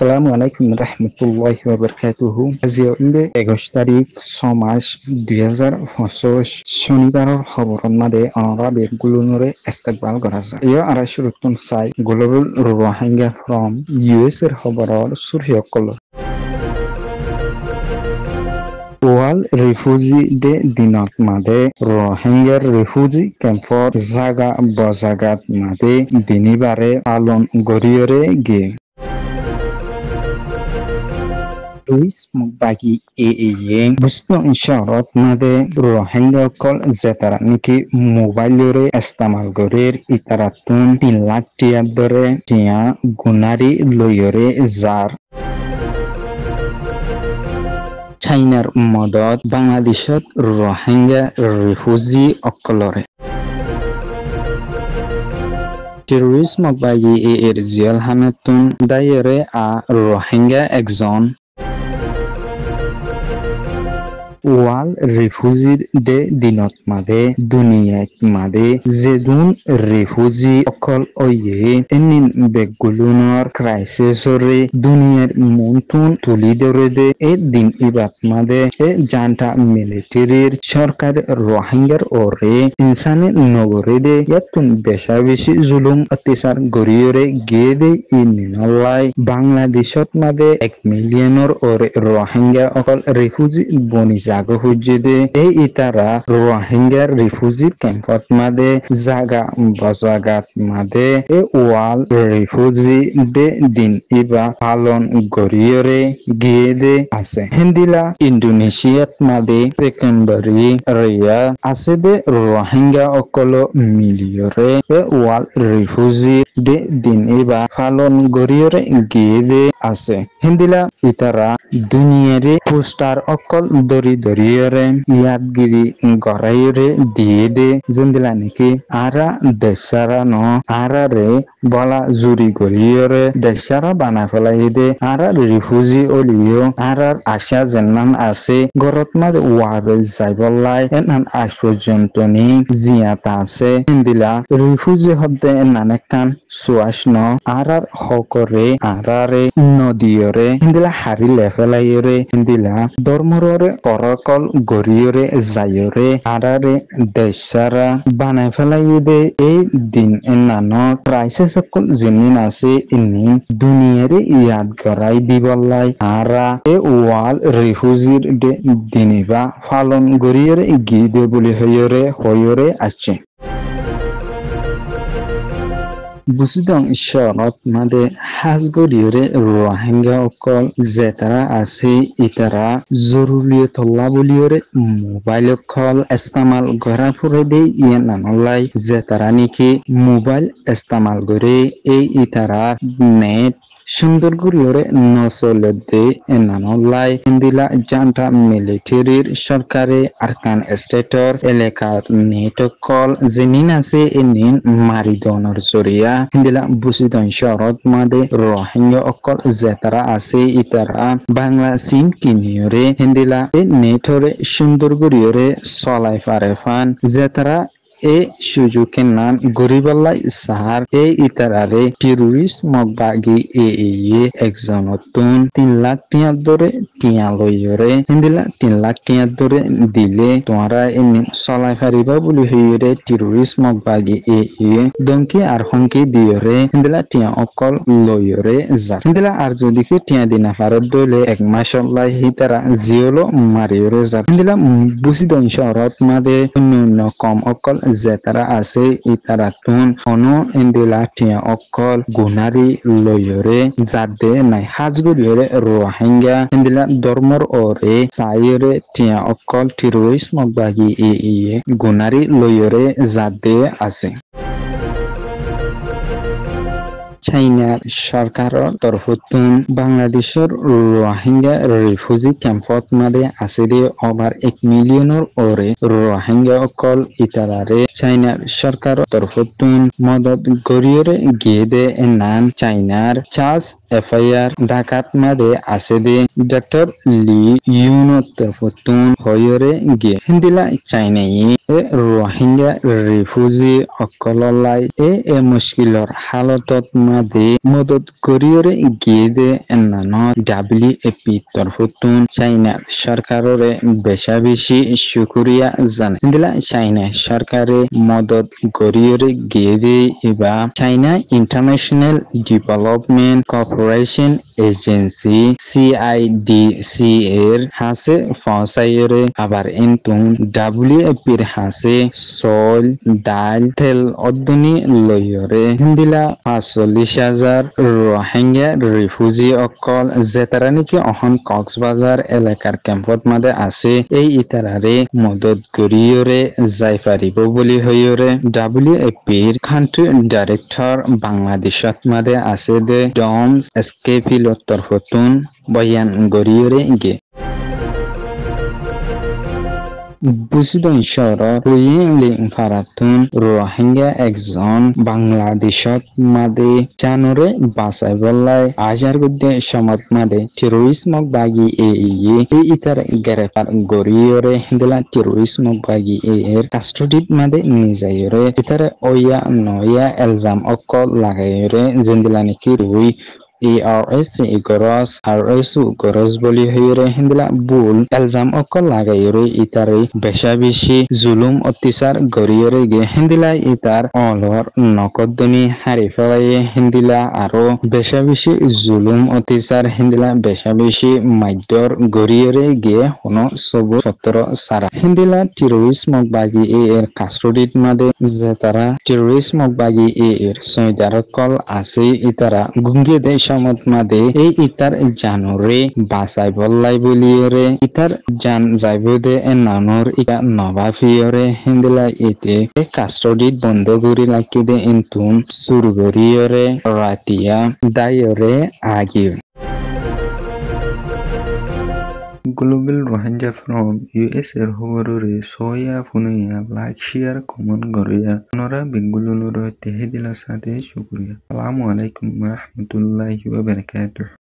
আসসালামু আলাইকুম রহমতুল্লাহি ওয়া বারাকাতুহু। আজি হলে 21 তাৰিখ 6 মাৰ্চ 2025 শনিবাৰৰ খবৰৰ মাদে অনৰা বেগুলুনৰে ইস্তেকবাল কৰাছে। ইয়া আৰাশুৰুতুন চাই গ্লোবাল রোহিঙ্গা ফ্রম ইউএস এর খবৰৰ সুরহিয়কল ওয়ার্ল্ড রিফিউজি ডে দিনত মাদে রোহিঙ্গার রিফিউজি ক্যাম্পর জাগা বজাগাত মাদে দিনিবারে পালন গরিয়রে গিয়ে Luis Mugbagi AAA Busno Insharat Made Rohingya Kol Zetara Niki Mobilore Estamal Gorer Itaratun 3 lakh টিয়ার দরে টিয়া গুনারি লয়রে জার চাইনার মদত বাংলাদেশত রোহিঙ্গা রিফিউজি অকলরে টেরোরিজম বাগি এর জিয়াল হানাতুন দায়রে আ রোহিঙ্গা একজন ওয়ার্ল্ড রিফিউজি ডে দিনত মাদে দুনিয়াত মাদে যেদুন রিফিউজি অকল ওয়ে এনিন বেগুলুনর ক্রাইসিসরে দুনিয়ার মন্তুন তুলি ধরে দে এ দিন ইবাত মাদে এ জান্টা মিলিটারির সরকার রোহিঙ্গার ওরে ইনসানি নগরে দে ইয়াতুন বেশা বেশি জুলুম অত্যাচার গরিয়রে গিয়ে দে ইনিনলাই বাংলাদেশত মাদে 1 মিলিয়নের ওরে রোহিঙ্গা অকল রিফিউজি বনি জাগো হুজেদে এই ইতারা রোহিঙ্গার রিফিউজি ক্যাম্পত মাদে জাগা বজাগাত মাদে এ ওয়াল রিফিউজি ডে দিন ইবা পালন গরিয়রে গিয়ে দে আছে হিন্দিলা ইন্দোনেশিয়াত মাদে পেকেম্বরি রিয়া আছে দে রোহিঙ্গা অকল মিলিয়রে এ ওয়াল রিফিউজি ডে দিন ইবা পালন গরিয়রে গিয়ে দে আছে হিন্দিলা ইতারা দুনিয়ারে পোস্টার অকল দরিয়রে ইয়াদগিরি গড়াইরে দিয়ে দে জিন্দিলা নাকি আরা দেশারা ন আরা রে বলা জুরি গড়িয়রে দেশারা বানা ফেলাই দে আরা রিফিউজি অলিও আরার আশা জেনান আছে গরত মাদ ওয়াবে যাইবলাই এনান আজ পর্যন্ত নি জিয়াতা আছে জিন্দিলা রিফিউজি হদ্দে নানে কান সুয়াস ন আরার হকরে আরারে নদিয়রে জিন্দিলা হারি লেফেলাইরে জিন্দিলা ধর্মরে পরকল গরিয়রে যায়রে আরারে দেশারা বানাই ফেলাই দে এই দিন নানো প্রাইসে সকল জিনিন আছে ইনি দুনিয়ারে ইয়াদ করাই দিবলাই আরা এ ওয়াল রিফিউজির ডে দিনিবা পালন গরিয়রে গিয়ে বলি হয়রে আছে বুঝিদং ঈশ্বরত মাদে হাজগরিয়রে রোহিঙ্গা অকল জেতারা আছে ইতারা জরুরিয়তল্লা বলিয়রে মোবাইল অকল ইস্তেমাল করা ফুরে দে ইয়ে নানলাই জেতারা নাকি মোবাইল ইস্তেমাল করে এই ইতারা নেট সুন্দর গরিয়রে নসলদে এনানলাই ইন্দিলা জান্টা মিলিটারির সরকারে আরকান স্টেটর এলাকার নেটকল জেনিন আছে এনিন মারিদনর জরিয়া ইন্দিলা বুসিদন শরত মাদে রোহিঙ্গা অকল জেতারা আছে ইতারা বাংলা সিম কিনিয়রে ইন্দিলা এ নেটরে সুন্দর গরিয়রে চলাই পারে ফান জেতারা এ সুযোগে নান গরিবাল্লাই সাহার এই ইতারারে টেরোরিস্ট মগবাগি এ একজনতুন 3 লাখ টিয়ার দরে টিয়া লইরে হিন্দিলা 3 লাখ টিয়ার দরে দিলে তোমরা এনে চলাই পারিবা বলি হইরে টেরোরিস্ট মগবাগি এ দংকি আর হংকি দিয়রে হিন্দিলা টিয়া অকল লইরে যা হিন্দিলা আর যদি কে টিয়া দিনা ফারত দইলে 1 মাস লাই হিতারা জিওলো মারিয়রে যা হিন্দিলা বুসি দন শহরত মাদে অন্য কম অকল জেতারা আছে ইতারাতুন অনো ইন্দিলা টিয়া অকল গুনারি লয়রে জাদে নাই হাজগুরিয়রে রোহিঙ্গা ইন্দিলা ধর্মর ওরে সাইরে টিয়া অকল টেরোরিস্ট মগবাগি এ গুনারি লয়রে জাদে আছে চাইনার সরকারের তরফতুন বাংলাদেশের রোহিঙ্গা রিফিউজি ক্যাম্পত মাদে আছে দে ওভার 1 মিলিয়নের ওরে রোহিঙ্গা অকল ইতারারে চাইনার সরকারের তরফতুন মদত গরিয়রে গিয়ে দে নান চাইনার চার্জ এফআইআর ঢাকাত মাদে আছে দে ডক্টর লি ইউনোর তরফতুন হয়রে গিয়ে হিন্দিলা চাইনাই এ রোহিঙ্গা রিফিউজি অকললাই এ মুশকিলর হালতত মাদে মদত করিয়রে গিয়ে এন্নানো WFP তরফতুন চাইনা সরকাররে বেশি শুকরিয়া জানে দিলা চাইনা সরকারে মদত করিয়রে গিয়ে এবা China international development corporation agency CIDC এর হাসে পৌঁছাইরে আবার এন্তুন WFP এর হাসে সল ডাল তেল অদ্দনি লইয়রে হিন্দিলা 45,000 রোহিঙ্গা রিফিউজি অকল যেতারা নাকি অহন কক্সবাজার এলাকার ক্যাম্পত মাদে আছে এই ইতারারে মদত করিয়রে যাই পারিব বলি হইয়রে WFP এর কান্ট্রি ডাইরেক্টর বাংলাদেশত মাদে আছে দে ডমস এসকেপিল তরফতুন বয়ান গরিয়রে গে বুসিদন শহর রুইলিং ফারাতুন রোহিঙ্গা একজন বাংলাদেশত মাদে জানুরে বাসাই বল্লাই আজার গুদ্দে সমাজ মাদে টেরোরিজমক বাগি এই ইতার গ্রেফতার গরিয়রে দিলা টেরোরিজমক বাগি এর কাস্টডিত মাদে নিজাইরে ইতারে ওয়া নয়া এলজাম অকল লাগাইরে জেন্দিলা নাকি রুই ARS গরস RSU গরস বলি হইরে হিন্দিলা বুল এলজাম অকল লাগাইরে ইতারে বেশি জুলুম অত্যাচার গরিয়রে গে হিন্দিলা ইতার অলর নকদ্দনি হারি ফেলাইয়ে হিন্দিলা আরো বেশি জুলুম অত্যাচার হিন্দিলা বেশি মাধ্যর গরিয়রে গে হন সব সত্তর সারা হিন্দিলা টেরোরিজমক বাগি এর কাস্টডিত মাদে যে তারা টেরোরিজমক বাগি এর সৈদার কল আছে ইতারা গুঙ্গে দেশ মত মাদে এই ইতার জানুরে বাসাই বল্লাই বলিয়রে ইতার জান যাইব দে নানুর ইকা নবাফিয়রে হিন্দিলা ইতে কাস্টডিত বন্ধ করি লাকি দে ইন্তুন সুরগরিয়রে রাতিয়া দায়রে আগিব Global Rohingya from US এর খবররে সয়া ফুনুইয়া লাইক শেয়ার কমেন্ট করিয়া নরা বেঙ্গলুরুর তেহে দিলা সাথে শুকরিয়া আসসালামু আলাইকুম ওয়া রাহমাতুল্লাহি ওয়া বারাকাতুহু